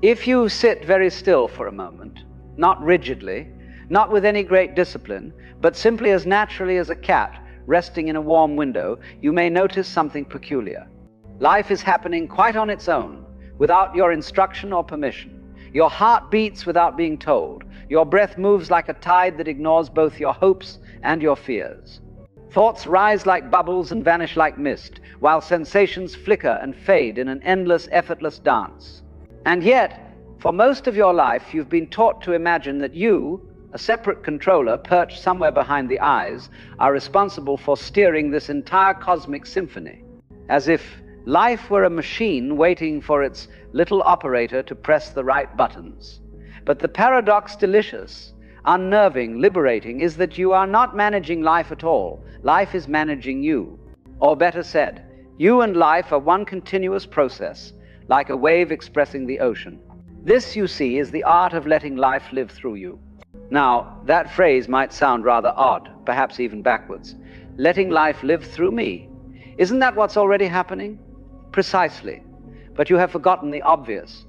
If you sit very still for a moment, not rigidly, not with any great discipline, but simply as naturally as a cat resting in a warm window, you may notice something peculiar. Life is happening quite on its own, without your instruction or permission. Your heart beats without being told. Your breath moves like a tide that ignores both your hopes and your fears. Thoughts rise like bubbles and vanish like mist, while sensations flicker and fade in an endless, effortless dance. And yet, for most of your life, you've been taught to imagine that you, a separate controller perched somewhere behind the eyes, are responsible for steering this entire cosmic symphony, as if life were a machine waiting for its little operator to press the right buttons. But the paradox, delicious, unnerving, liberating, is that you are not managing life at all. Life is managing you. Or better said, you and life are one continuous process, like a wave expressing the ocean. This, you see, is the art of letting life live through you. Now, that phrase might sound rather odd, perhaps even backwards. Letting life live through me. Isn't that what's already happening? Precisely. But you have forgotten the obvious.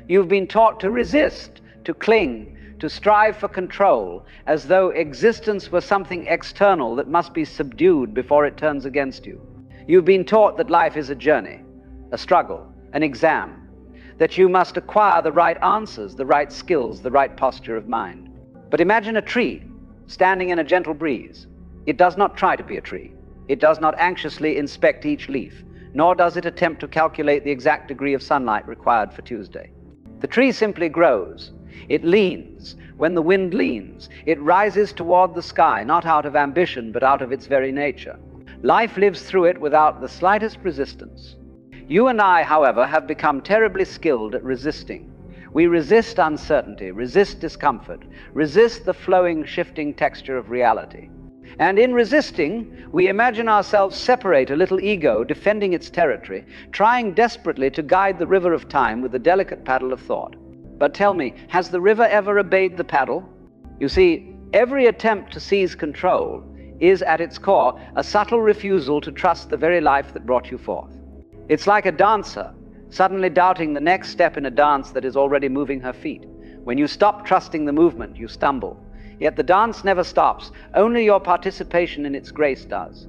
You've been taught to resist, to cling, to strive for control, as though existence were something external that must be subdued before it turns against you. You've been taught that life is a journey, a struggle, an exam, that you must acquire the right answers, the right skills, the right posture of mind. But imagine a tree standing in a gentle breeze. It does not try to be a tree. It does not anxiously inspect each leaf, nor does it attempt to calculate the exact degree of sunlight required for Tuesday. The tree simply grows. It leans when the wind leans. It rises toward the sky, not out of ambition, but out of its very nature. Life lives through it without the slightest resistance. You and I, however, have become terribly skilled at resisting. We resist uncertainty, resist discomfort, resist the flowing, shifting texture of reality. And in resisting, we imagine ourselves separate a little ego, defending its territory, trying desperately to guide the river of time with the delicate paddle of thought. But tell me, has the river ever obeyed the paddle? You see, every attempt to seize control is at its core a subtle refusal to trust the very life that brought you forth. It's like a dancer suddenly doubting the next step in a dance that is already moving her feet. When you stop trusting the movement, you stumble. Yet the dance never stops. Only your participation in its grace does.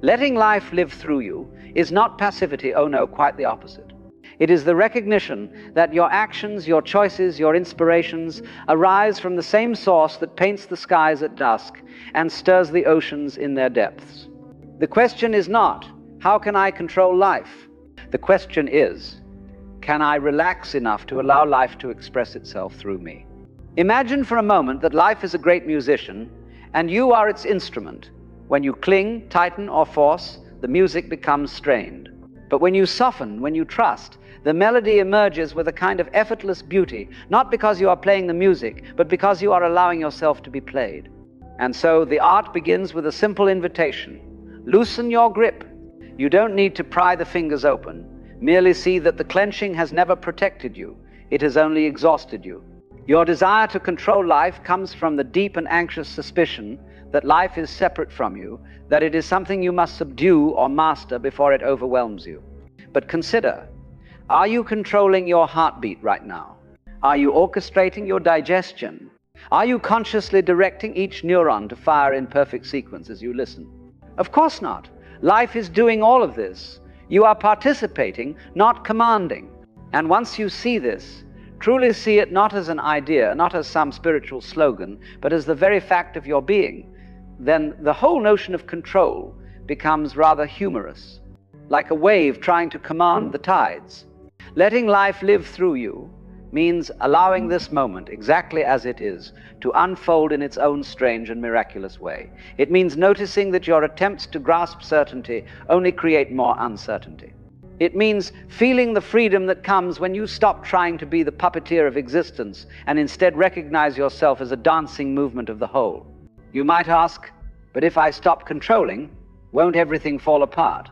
Letting life live through you is not passivity. Oh no, quite the opposite. It is the recognition that your actions, your choices, your inspirations arise from the same source that paints the skies at dusk and stirs the oceans in their depths. The question is not, how can I control life? The question is, can I relax enough to allow life to express itself through me? Imagine for a moment that life is a great musician and you are its instrument. When you cling, tighten, or force, the music becomes strained. But when you soften, when you trust, the melody emerges with a kind of effortless beauty, not because you are playing the music, but because you are allowing yourself to be played. And so the art begins with a simple invitation. Loosen your grip. You don't need to pry the fingers open. Merely see that the clenching has never protected you. It has only exhausted you. Your desire to control life comes from the deep and anxious suspicion that life is separate from you, that it is something you must subdue or master before it overwhelms you. But consider, are you controlling your heartbeat right now? Are you orchestrating your digestion? Are you consciously directing each neuron to fire in perfect sequence as you listen? Of course not. Life is doing all of this. You are participating, not commanding. And once you see this, truly see it not as an idea, not as some spiritual slogan, but as the very fact of your being, then the whole notion of control becomes rather humorous, like a wave trying to command the tides. Letting life live through you means allowing this moment, exactly as it is, to unfold in its own strange and miraculous way. It means noticing that your attempts to grasp certainty only create more uncertainty. It means feeling the freedom that comes when you stop trying to be the puppeteer of existence and instead recognize yourself as a dancing movement of the whole. You might ask, but if I stop controlling, won't everything fall apart?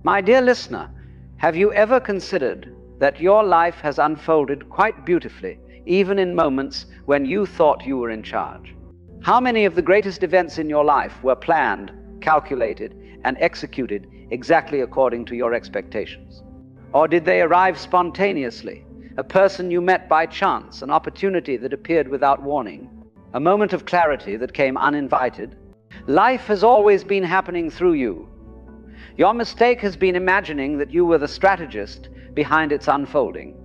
My dear listener, have you ever considered that your life has unfolded quite beautifully, even in moments when you thought you were in charge? How many of the greatest events in your life were planned, calculated, and executed exactly according to your expectations? Or did they arrive spontaneously, a person you met by chance, an opportunity that appeared without warning, a moment of clarity that came uninvited. Life has always been happening through you. Your mistake has been imagining that you were the strategist behind its unfolding.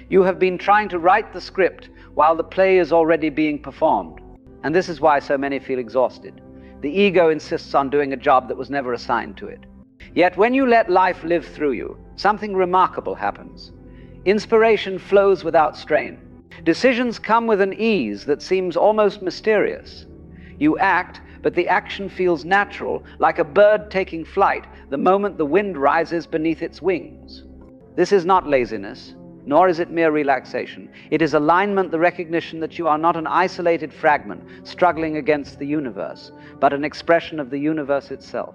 You have been trying to write the script while the play is already being performed. And this is why so many feel exhausted. The ego insists on doing a job that was never assigned to it. Yet when you let life live through you, something remarkable happens. Inspiration flows without strain. Decisions come with an ease that seems almost mysterious. You act, but the action feels natural, like a bird taking flight the moment the wind rises beneath its wings. This is not laziness, nor is it mere relaxation. It is alignment, the recognition that you are not an isolated fragment struggling against the universe, but an expression of the universe itself.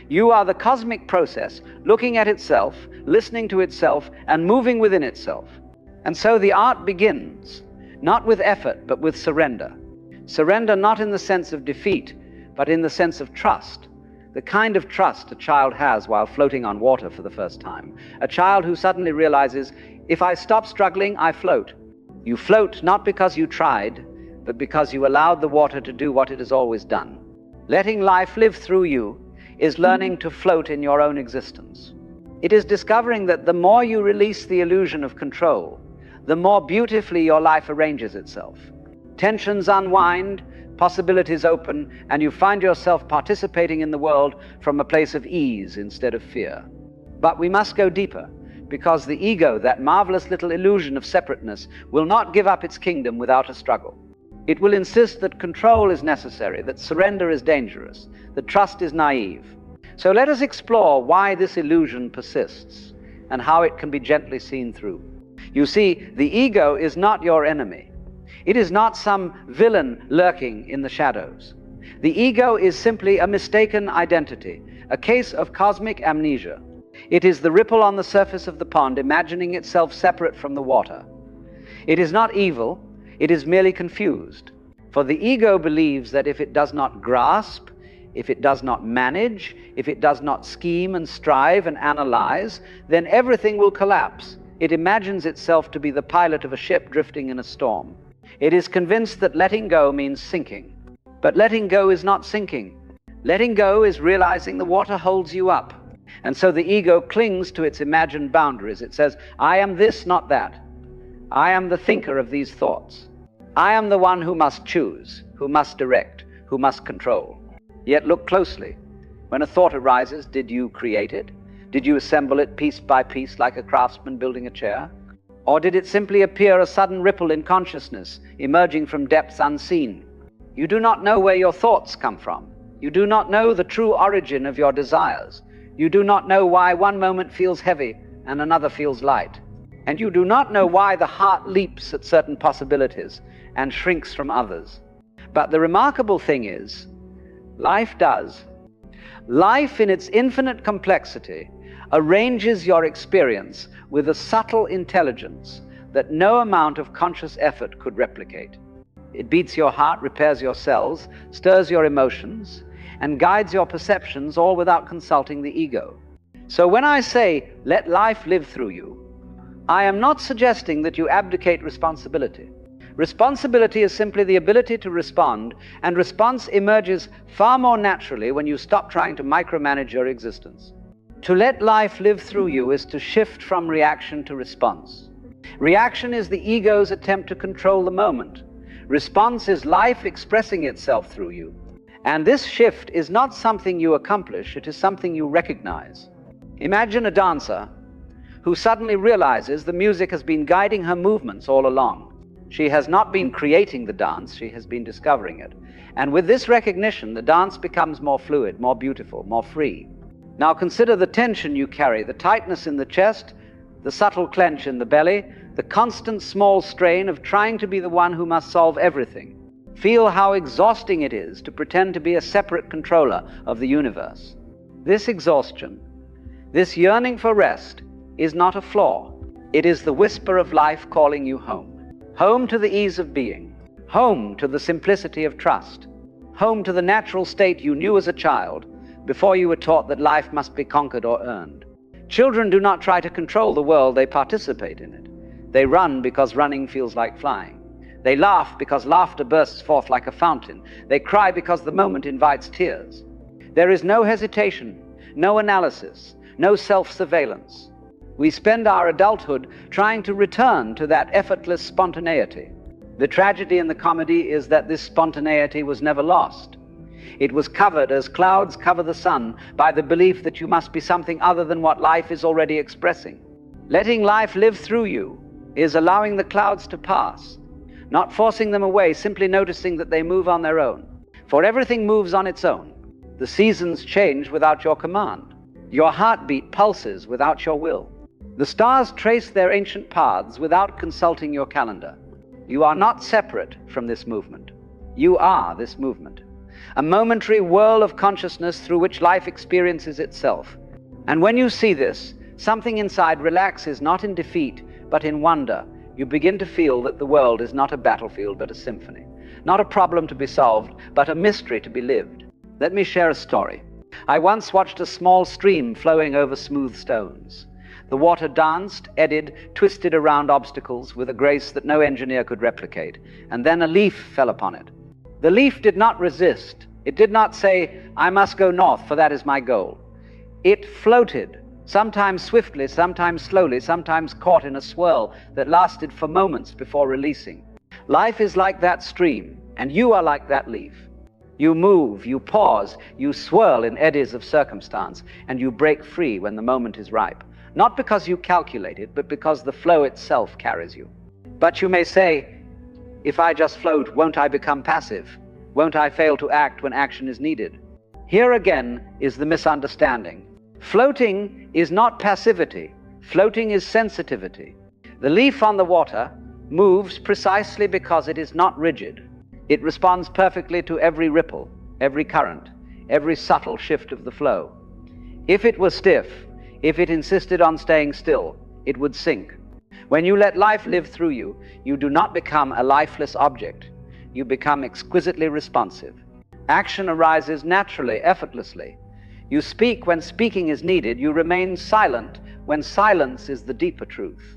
You are the cosmic process, looking at itself, listening to itself, and moving within itself. And so the art begins, not with effort, but with surrender. Surrender not in the sense of defeat, but in the sense of trust. The kind of trust a child has while floating on water for the first time. A child who suddenly realizes, if I stop struggling, I float. You float not because you tried, but because you allowed the water to do what it has always done. Letting life live through you is learning to float in your own existence. It is discovering that the more you release the illusion of control, the more beautifully your life arranges itself. Tensions unwind, possibilities open, and you find yourself participating in the world from a place of ease instead of fear. But we must go deeper, because the ego, that marvelous little illusion of separateness, will not give up its kingdom without a struggle. It will insist that control is necessary, that surrender is dangerous, that trust is naive. So let us explore why this illusion persists and how it can be gently seen through. You see, the ego is not your enemy. It is not some villain lurking in the shadows. The ego is simply a mistaken identity, a case of cosmic amnesia. It is the ripple on the surface of the pond imagining itself separate from the water. It is not evil, it is merely confused. For the ego believes that if it does not grasp, if it does not manage, if it does not scheme and strive and analyze, then everything will collapse. It imagines itself to be the pilot of a ship drifting in a storm. It is convinced that letting go means sinking. But letting go is not sinking. Letting go is realizing the water holds you up. And so the ego clings to its imagined boundaries. It says, I am this, not that. I am the thinker of these thoughts. I am the one who must choose, who must direct, who must control. Yet look closely. When a thought arises, did you create it? Did you assemble it piece by piece like a craftsman building a chair? Or did it simply appear a sudden ripple in consciousness, emerging from depths unseen? You do not know where your thoughts come from. You do not know the true origin of your desires. You do not know why one moment feels heavy and another feels light. And you do not know why the heart leaps at certain possibilities and shrinks from others. But the remarkable thing is, life does. Life in its infinite complexity arranges your experience with a subtle intelligence that no amount of conscious effort could replicate. It beats your heart, repairs your cells, stirs your emotions, and guides your perceptions, all without consulting the ego. So when I say, let life live through you, I am not suggesting that you abdicate responsibility. Responsibility is simply the ability to respond, and response emerges far more naturally when you stop trying to micromanage your existence. To let life live through you is to shift from reaction to response. Reaction is the ego's attempt to control the moment. Response is life expressing itself through you. And this shift is not something you accomplish, it is something you recognize. Imagine a dancer who suddenly realizes the music has been guiding her movements all along. She has not been creating the dance, she has been discovering it. And with this recognition, the dance becomes more fluid, more beautiful, more free. Now consider the tension you carry, the tightness in the chest, the subtle clench in the belly, the constant small strain of trying to be the one who must solve everything. Feel how exhausting it is to pretend to be a separate controller of the universe. This exhaustion, this yearning for rest, is not a flaw. It is the whisper of life calling you home. Home to the ease of being. Home to the simplicity of trust. Home to the natural state you knew as a child before you were taught that life must be conquered or earned. Children do not try to control the world, they participate in it. They run because running feels like flying. They laugh because laughter bursts forth like a fountain. They cry because the moment invites tears. There is no hesitation, no analysis, no self-surveillance. We spend our adulthood trying to return to that effortless spontaneity. The tragedy and the comedy is that this spontaneity was never lost. It was covered, as clouds cover the sun, by the belief that you must be something other than what life is already expressing. Letting life live through you is allowing the clouds to pass, not forcing them away, simply noticing that they move on their own. For everything moves on its own. The seasons change without your command. Your heartbeat pulses without your will. The stars trace their ancient paths without consulting your calendar. You are not separate from this movement. You are this movement. A momentary whirl of consciousness through which life experiences itself. And when you see this, something inside relaxes, not in defeat, but in wonder. You begin to feel that the world is not a battlefield, but a symphony. Not a problem to be solved, but a mystery to be lived. Let me share a story. I once watched a small stream flowing over smooth stones. The water danced, eddied, twisted around obstacles with a grace that no engineer could replicate, and then a leaf fell upon it. The leaf did not resist. It did not say, "I must go north, for that is my goal." It floated, sometimes swiftly, sometimes slowly, sometimes caught in a swirl that lasted for moments before releasing. Life is like that stream, and you are like that leaf. You move, you pause, you swirl in eddies of circumstance, and you break free when the moment is ripe. Not because you calculate it, but because the flow itself carries you. But you may say, if I just float, won't I become passive? Won't I fail to act when action is needed? Here again is the misunderstanding. Floating is not passivity. Floating is sensitivity. The leaf on the water moves precisely because it is not rigid. It responds perfectly to every ripple, every current, every subtle shift of the flow. If it was stiff, if it insisted on staying still, it would sink. When you let life live through you, you do not become a lifeless object. You become exquisitely responsive. Action arises naturally, effortlessly. You speak when speaking is needed. You remain silent when silence is the deeper truth.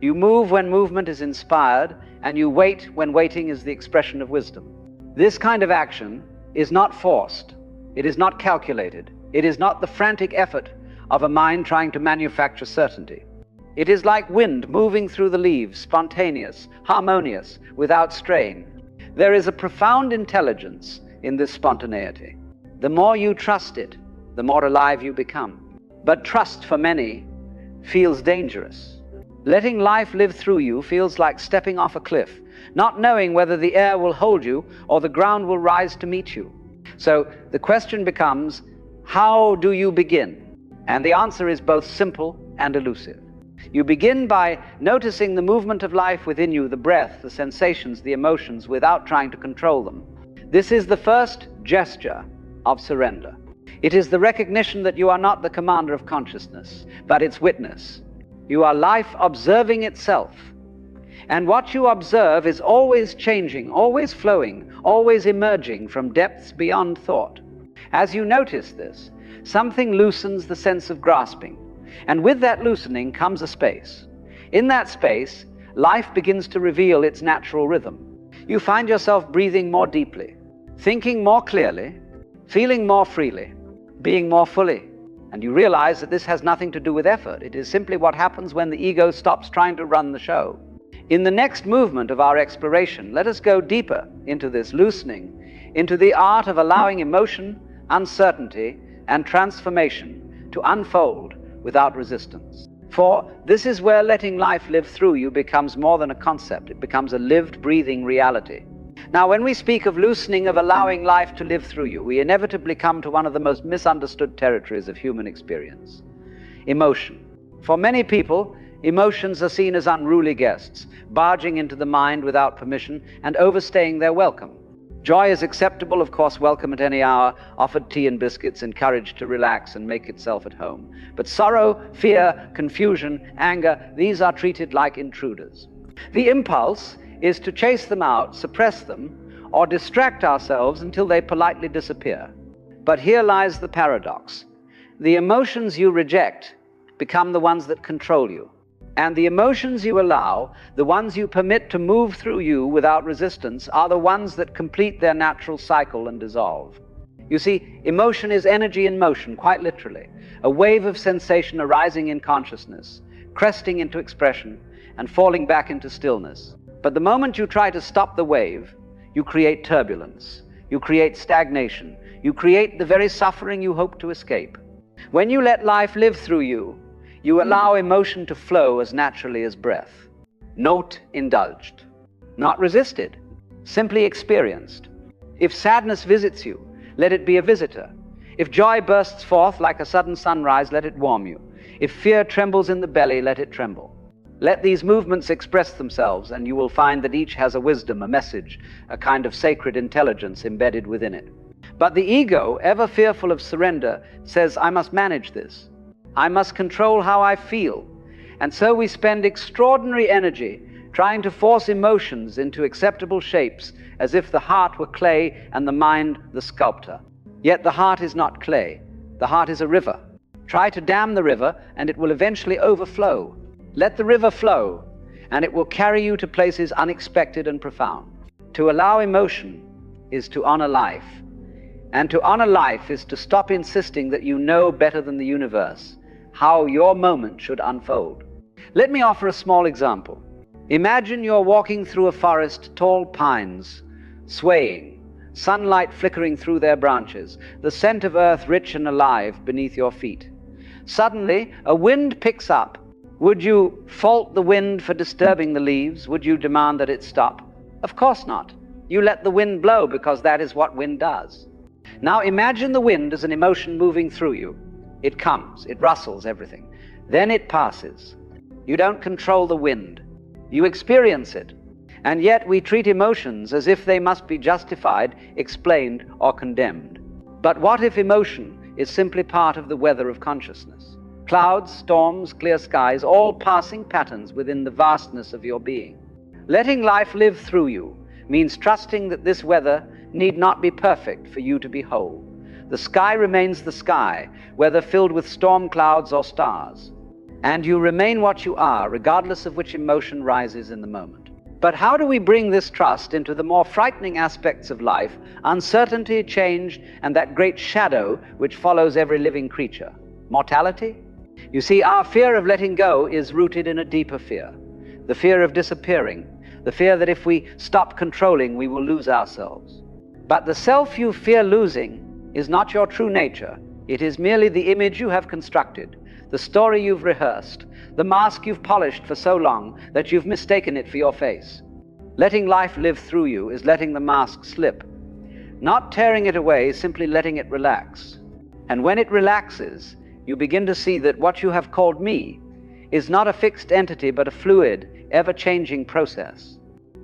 You move when movement is inspired, and you wait when waiting is the expression of wisdom. This kind of action is not forced. It is not calculated. It is not the frantic effort of a mind trying to manufacture certainty. It is like wind moving through the leaves, spontaneous, harmonious, without strain. There is a profound intelligence in this spontaneity. The more you trust it, the more alive you become. But trust for many feels dangerous. Letting life live through you feels like stepping off a cliff, not knowing whether the air will hold you or the ground will rise to meet you. So the question becomes, how do you begin? And the answer is both simple and elusive. You begin by noticing the movement of life within you, the breath, the sensations, the emotions, without trying to control them. This is the first gesture of surrender. It is the recognition that you are not the commander of consciousness, but its witness. You are life observing itself. And what you observe is always changing, always flowing, always emerging from depths beyond thought. As you notice this, something loosens the sense of grasping. And with that loosening comes a space. In that space, life begins to reveal its natural rhythm. You find yourself breathing more deeply, thinking more clearly, feeling more freely, being more fully. And you realize that this has nothing to do with effort. It is simply what happens when the ego stops trying to run the show. In the next movement of our exploration, let us go deeper into this loosening, into the art of allowing emotion, uncertainty, and transformation to unfold without resistance. For this is where letting life live through you becomes more than a concept. It becomes a lived, breathing reality. Now, when we speak of loosening, of allowing life to live through you, we inevitably come to one of the most misunderstood territories of human experience: emotion. For many people, emotions are seen as unruly guests, barging into the mind without permission and overstaying their welcome. Joy is acceptable, of course, welcome at any hour, offered tea and biscuits, encouraged to relax and make itself at home. But sorrow, fear, confusion, anger, these are treated like intruders. The impulse is to chase them out, suppress them, or distract ourselves until they politely disappear. But here lies the paradox. The emotions you reject become the ones that control you. And the emotions you allow, the ones you permit to move through you without resistance, are the ones that complete their natural cycle and dissolve. You see, emotion is energy in motion, quite literally, a wave of sensation arising in consciousness, cresting into expression, and falling back into stillness. But the moment you try to stop the wave, you create turbulence, you create stagnation, you create the very suffering you hope to escape. When you let life live through you, you allow emotion to flow as naturally as breath. Not indulged, not resisted, simply experienced. If sadness visits you, let it be a visitor. If joy bursts forth like a sudden sunrise, let it warm you. If fear trembles in the belly, let it tremble. Let these movements express themselves, and you will find that each has a wisdom, a message, a kind of sacred intelligence embedded within it. But the ego, ever fearful of surrender, says, I must manage this. I must control how I feel. And so we spend extraordinary energy trying to force emotions into acceptable shapes, as if the heart were clay and the mind the sculptor. Yet the heart is not clay. The heart is a river. Try to dam the river, and it will eventually overflow. Let the river flow, and it will carry you to places unexpected and profound. To allow emotion is to honor life. And to honor life is to stop insisting that you know better than the universe how your moment should unfold. Let me offer a small example. Imagine you're walking through a forest, tall pines, swaying, sunlight flickering through their branches, the scent of earth rich and alive beneath your feet. Suddenly, a wind picks up. Would you fault the wind for disturbing the leaves? Would you demand that it stop? Of course not. You let the wind blow because that is what wind does. Now imagine the wind as an emotion moving through you. It comes, it rustles everything. Then it passes. You don't control the wind. You experience it. And yet we treat emotions as if they must be justified, explained, or condemned. But what if emotion is simply part of the weather of consciousness? Clouds, storms, clear skies, all passing patterns within the vastness of your being. Letting life live through you means trusting that this weather need not be perfect for you to be whole. The sky remains the sky, whether filled with storm clouds or stars. And you remain what you are, regardless of which emotion rises in the moment. But how do we bring this trust into the more frightening aspects of life, uncertainty, change, and that great shadow which follows every living creature? Mortality? You see, our fear of letting go is rooted in a deeper fear. The fear of disappearing, the fear that if we stop controlling, we will lose ourselves. But the self you fear losing is not your true nature. It is merely the image you have constructed, the story you've rehearsed, the mask you've polished for so long that you've mistaken it for your face. Letting life live through you is letting the mask slip, not tearing it away, simply letting it relax. And when it relaxes, you begin to see that what you have called me is not a fixed entity, but a fluid, ever-changing process.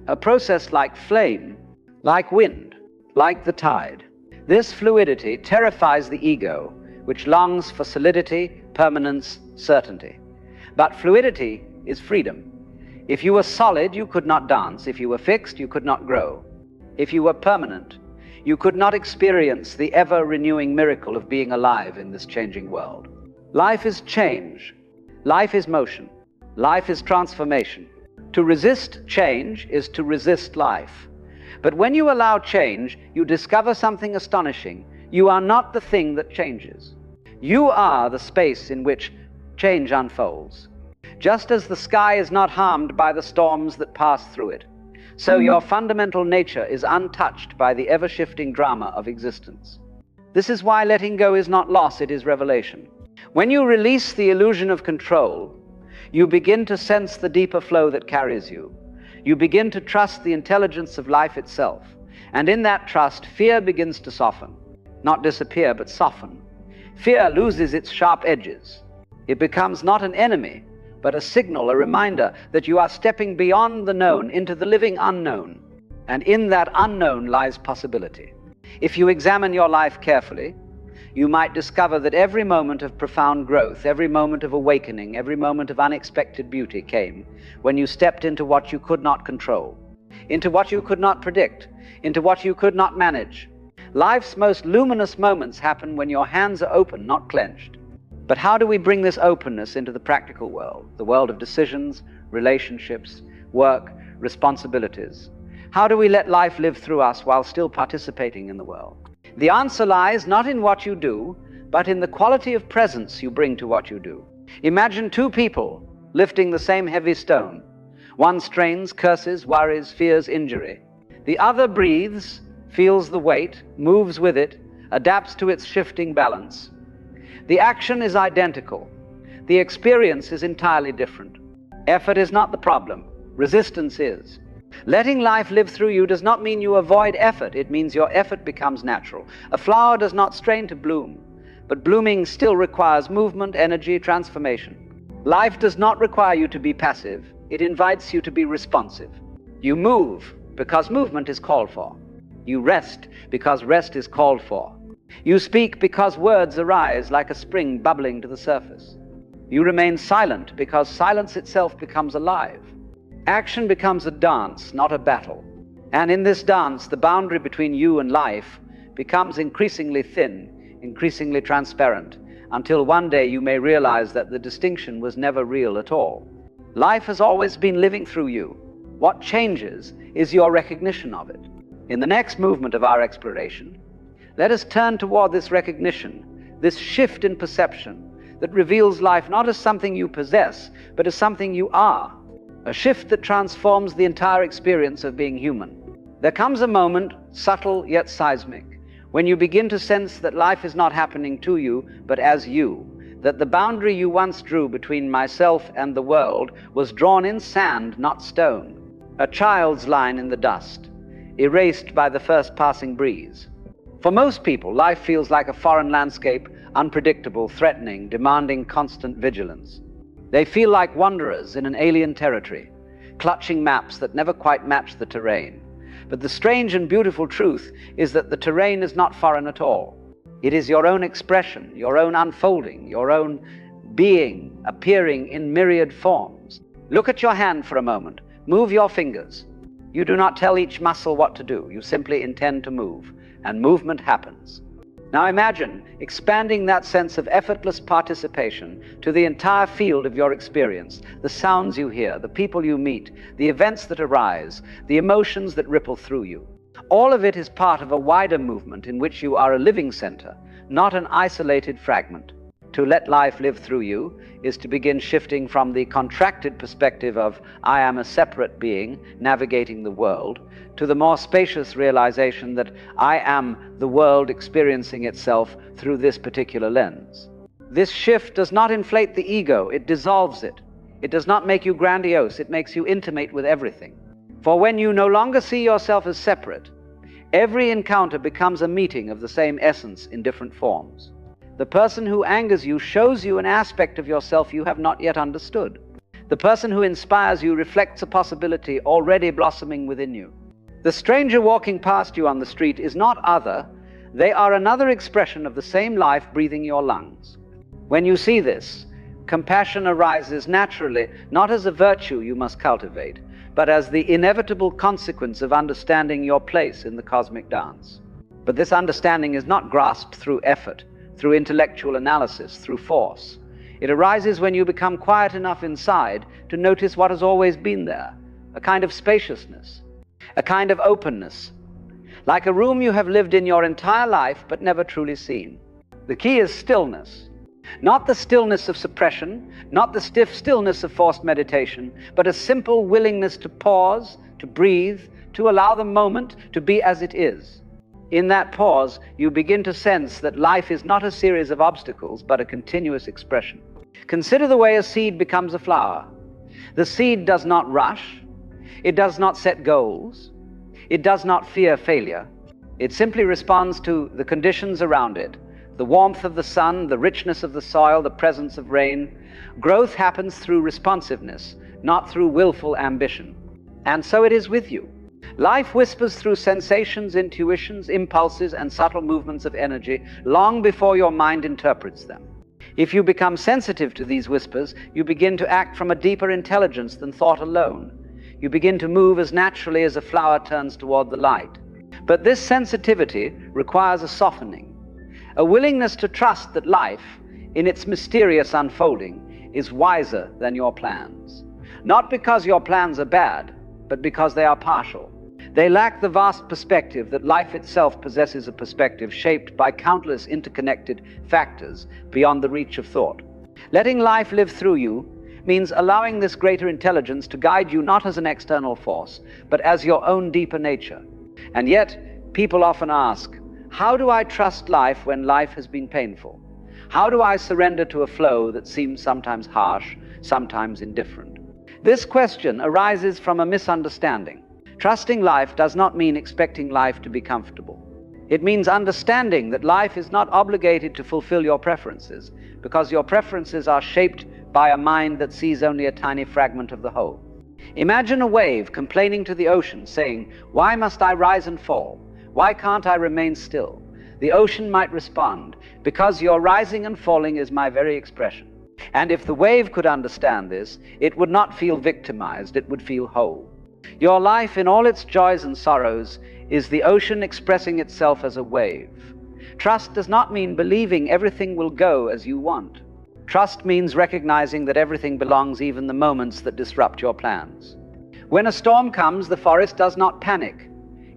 A process like flame, like wind, like the tide. This fluidity terrifies the ego, which longs for solidity, permanence, certainty. But fluidity is freedom. If you were solid, you could not dance. If you were fixed, you could not grow. If you were permanent, you could not experience the ever-renewing miracle of being alive in this changing world. Life is change. Life is motion. Life is transformation. To resist change is to resist life. But when you allow change, you discover something astonishing. You are not the thing that changes. You are the space in which change unfolds. Just as the sky is not harmed by the storms that pass through it, so your fundamental nature is untouched by the ever-shifting drama of existence. This is why letting go is not loss, it is revelation. When you release the illusion of control, you begin to sense the deeper flow that carries you. You begin to trust the intelligence of life itself. And in that trust, fear begins to soften. Not disappear, but soften. Fear loses its sharp edges. It becomes not an enemy, but a signal, a reminder that you are stepping beyond the known into the living unknown. And in that unknown lies possibility. If you examine your life carefully, you might discover that every moment of profound growth, every moment of awakening, every moment of unexpected beauty came when you stepped into what you could not control, into what you could not predict, into what you could not manage. Life's most luminous moments happen when your hands are open, not clenched. But how do we bring this openness into the practical world, the world of decisions, relationships, work, responsibilities? How do we let life live through us while still participating in the world? The answer lies not in what you do, but in the quality of presence you bring to what you do. Imagine two people lifting the same heavy stone. One strains, curses, worries, fears injury. The other breathes, feels the weight, moves with it, adapts to its shifting balance. The action is identical. The experience is entirely different. Effort is not the problem. Resistance is. Letting life live through you does not mean you avoid effort. It means your effort becomes natural. A flower does not strain to bloom, but blooming still requires movement, energy, transformation. Life does not require you to be passive. It invites you to be responsive. You move because movement is called for. You rest because rest is called for. You speak because words arise like a spring bubbling to the surface. You remain silent because silence itself becomes alive. Action becomes a dance, not a battle. And in this dance, the boundary between you and life becomes increasingly thin, increasingly transparent, until one day you may realize that the distinction was never real at all. Life has always been living through you. What changes is your recognition of it. In the next movement of our exploration, let us turn toward this recognition, this shift in perception that reveals life not as something you possess, but as something you are. A shift that transforms the entire experience of being human. There comes a moment, subtle yet seismic, when you begin to sense that life is not happening to you, but as you, that the boundary you once drew between myself and the world was drawn in sand, not stone, a child's line in the dust, erased by the first passing breeze. For most people, life feels like a foreign landscape, unpredictable, threatening, demanding constant vigilance. They feel like wanderers in an alien territory, clutching maps that never quite match the terrain. But the strange and beautiful truth is that the terrain is not foreign at all. It is your own expression, your own unfolding, your own being appearing in myriad forms. Look at your hand for a moment. Move your fingers. You do not tell each muscle what to do. You simply intend to move, and movement happens. Now imagine expanding that sense of effortless participation to the entire field of your experience, the sounds you hear, the people you meet, the events that arise, the emotions that ripple through you. All of it is part of a wider movement in which you are a living center, not an isolated fragment. To let life live through you is to begin shifting from the contracted perspective of I am a separate being navigating the world to the more spacious realization that I am the world experiencing itself through this particular lens. This shift does not inflate the ego, it dissolves it. It does not make you grandiose, it makes you intimate with everything. For when you no longer see yourself as separate, every encounter becomes a meeting of the same essence in different forms. The person who angers you shows you an aspect of yourself you have not yet understood. The person who inspires you reflects a possibility already blossoming within you. The stranger walking past you on the street is not other. They are another expression of the same life breathing your lungs. When you see this, compassion arises naturally, not as a virtue you must cultivate, but as the inevitable consequence of understanding your place in the cosmic dance. But this understanding is not grasped through effort, through intellectual analysis, through force. It arises when you become quiet enough inside to notice what has always been there, a kind of spaciousness, a kind of openness, like a room you have lived in your entire life but never truly seen. The key is stillness, not the stillness of suppression, not the stiff stillness of forced meditation, but a simple willingness to pause, to breathe, to allow the moment to be as it is. In that pause, you begin to sense that life is not a series of obstacles, but a continuous expression. Consider the way a seed becomes a flower. The seed does not rush. It does not set goals. It does not fear failure. It simply responds to the conditions around it, the warmth of the sun, the richness of the soil, the presence of rain. Growth happens through responsiveness, not through willful ambition. And so it is with you. Life whispers through sensations, intuitions, impulses, and subtle movements of energy long before your mind interprets them. If you become sensitive to these whispers, you begin to act from a deeper intelligence than thought alone. You begin to move as naturally as a flower turns toward the light. But this sensitivity requires a softening, a willingness to trust that life in its mysterious unfolding, is wiser than your plans. Not because your plans are bad, but because they are partial. They lack the vast perspective that life itself possesses, a perspective shaped by countless interconnected factors beyond the reach of thought. Letting life live through you means allowing this greater intelligence to guide you not as an external force, but as your own deeper nature. And yet, people often ask, how do I trust life when life has been painful? How do I surrender to a flow that seems sometimes harsh, sometimes indifferent? This question arises from a misunderstanding. Trusting life does not mean expecting life to be comfortable. It means understanding that life is not obligated to fulfill your preferences, because your preferences are shaped by a mind that sees only a tiny fragment of the whole. Imagine a wave complaining to the ocean, saying, "Why must I rise and fall? Why can't I remain still?" The ocean might respond, "Because your rising and falling is my very expression." And if the wave could understand this, it would not feel victimized, it would feel whole. Your life, in all its joys and sorrows, is the ocean expressing itself as a wave. Trust does not mean believing everything will go as you want. Trust means recognizing that everything belongs, even the moments that disrupt your plans. When a storm comes, the forest does not panic.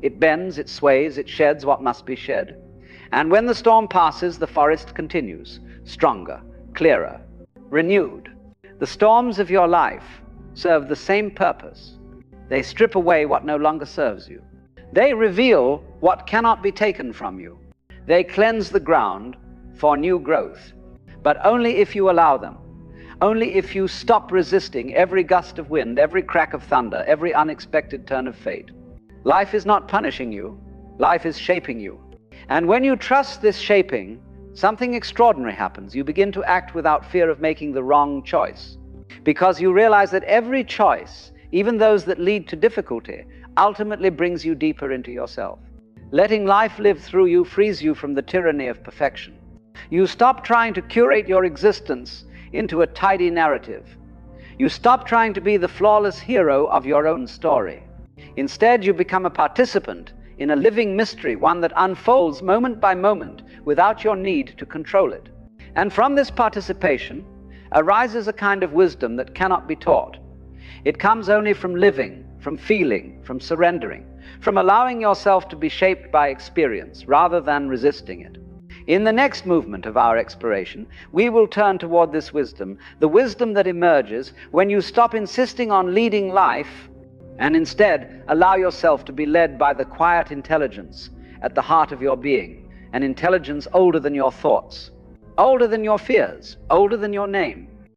It bends, it sways, it sheds what must be shed. And when the storm passes, the forest continues, stronger, clearer, renewed. The storms of your life serve the same purpose. They strip away what no longer serves you. They reveal what cannot be taken from you. They cleanse the ground for new growth. But only if you allow them. Only if you stop resisting every gust of wind, every crack of thunder, every unexpected turn of fate. Life is not punishing you. Life is shaping you. And when you trust this shaping, something extraordinary happens. You begin to act without fear of making the wrong choice, because you realize that every choice, even those that lead to difficulty, ultimately brings you deeper into yourself. Letting life live through you frees you from the tyranny of perfection. You stop trying to curate your existence into a tidy narrative. You stop trying to be the flawless hero of your own story. Instead, you become a participant in a living mystery, one that unfolds moment by moment without your need to control it. And from this participation arises a kind of wisdom that cannot be taught. It comes only from living, from feeling, from surrendering, from allowing yourself to be shaped by experience rather than resisting it. In the next movement of our exploration, we will turn toward this wisdom, the wisdom that emerges when you stop insisting on leading life and instead allow yourself to be led by the quiet intelligence at the heart of your being, an intelligence older than your thoughts, older than your fears, older than your name,